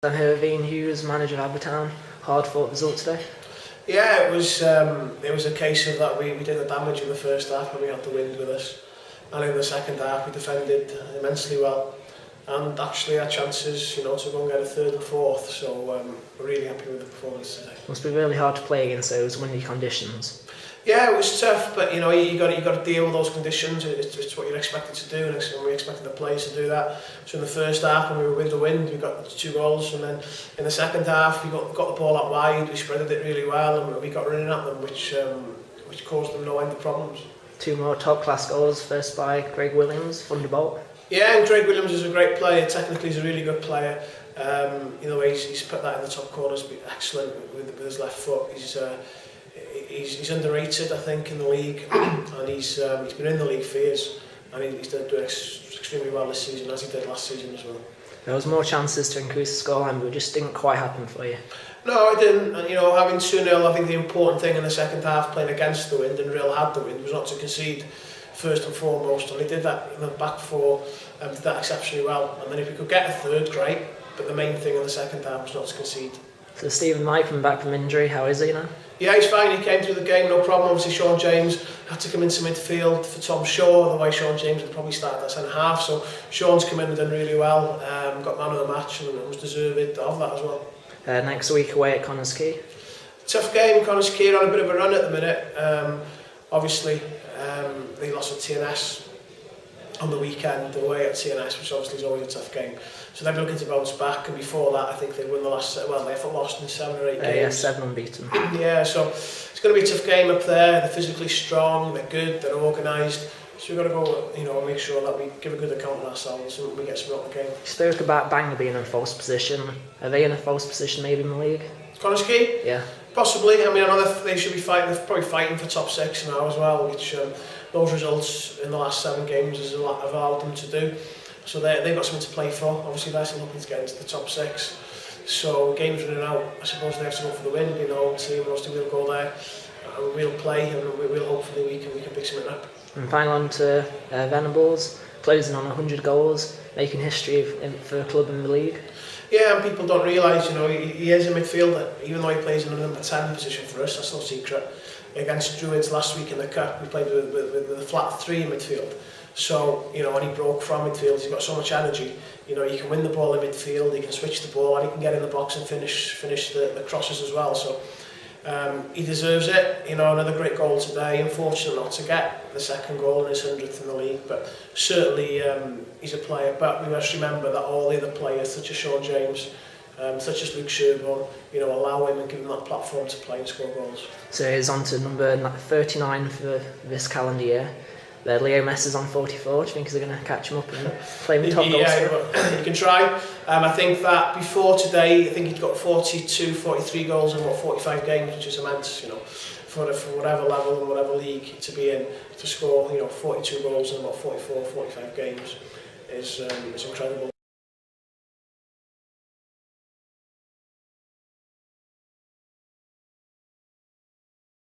I'm here with Ian Hughes, manager of Aber Town. Hard fought result today. Yeah, it was a case of that we did the damage in the first half and we had the wind with us. And in the second half we defended immensely well and actually had chances, to go and get a third and fourth. So we're really happy with the performance today. Must be really hard to play against those windy conditions. Yeah, it was tough, but you got to deal with those conditions. It's what you're expected to do, and we expected the players to do that. So in the first half, when we were with the wind, we got 2 goals, and then in the second half, we got the ball out wide. We spreaded it really well, and we got running at them, which caused them no end of problems. 2 more top-class goals, first by Greg Williams, Thunderbolt. Yeah, and Greg Williams is a great player. Technically, he's a really good player. He's put that in the top corners, excellent with his left foot. He's underrated, I think, in the league, and he's been in the league for years, and he's doing extremely well this season, as he did last season as well. There was more chances to increase the scoreline, but it just didn't quite happen for you. No, it didn't. And, having 2-0, I think the important thing in the second half, playing against the wind, and Rhyl had the wind, was not to concede first and foremost, and he did that in the back four, did that exceptionally well. And then if we could get a third, great. But the main thing in the second half was not to concede. So Stephen Knight coming back from injury, how is he now? Yeah, he's fine. He came through the game, no problem. Obviously, Sean James had to come into midfield for Tom Shaw. Otherwise, Sean James would probably start at centre half. So Sean's come in and done really well. Got man of the match and was deserved of that as well. Next week away at Connors Quay. Tough game. Connors Quay are on a bit of a run at the minute. Obviously, they lost at TNS on the weekend away at TNS, which obviously is always a tough game. So they'll be looking to bounce back, and before that I think they won the last, they've lost in 7 or 8 games. Yeah, 7 unbeaten. Yeah, so it's going to be a tough game up there. They're physically strong, they're good, they're organised. So we've got to go, and make sure that we give a good account of ourselves and we get some out of the game. You spoke about Bangor being in a false position. Are they in a false position maybe in the league? Connors Quay? Yeah. Possibly. I know they should be fighting. They're probably fighting for top 6 now as well, which those results in the last 7 games has allowed them to do. So they've got something to play for. Obviously, they're still looking to get into the top 6. So games running out, I suppose they have to go for the win. Being the home team, obviously we'll go there and we'll play, and we'll hopefully we can pick something up. And final on to Venables, closing on 100 goals, making history for a club in the league. Yeah, and people don't realise, he is a midfielder. Even though he plays in a number 10 position for us, that's no secret. Against Druids last week in the Cup, we played with a flat 3 in midfield. So, and he broke from midfield, he's got so much energy. He can win the ball in midfield, he can switch the ball, and he can get in the box and finish the crosses as well. So he deserves it. Another great goal today. Unfortunate not to get the 2nd goal in his 100th in the league, but certainly he's a player. But we must remember that all the other players, such as Sean James, such as Luke Sherborne, allow him and give him that platform to play and score goals. So he's on to number 39 for this calendar year. Leo Messi's on 44. Do you think he's going to catch him up and play him top goals? Yeah, you can try. I think that before today, I think he'd got 42, 43 goals in 45 games, which is immense, for whatever level and whatever league to be in, to score, 42 goals in 44, 45 games is incredible.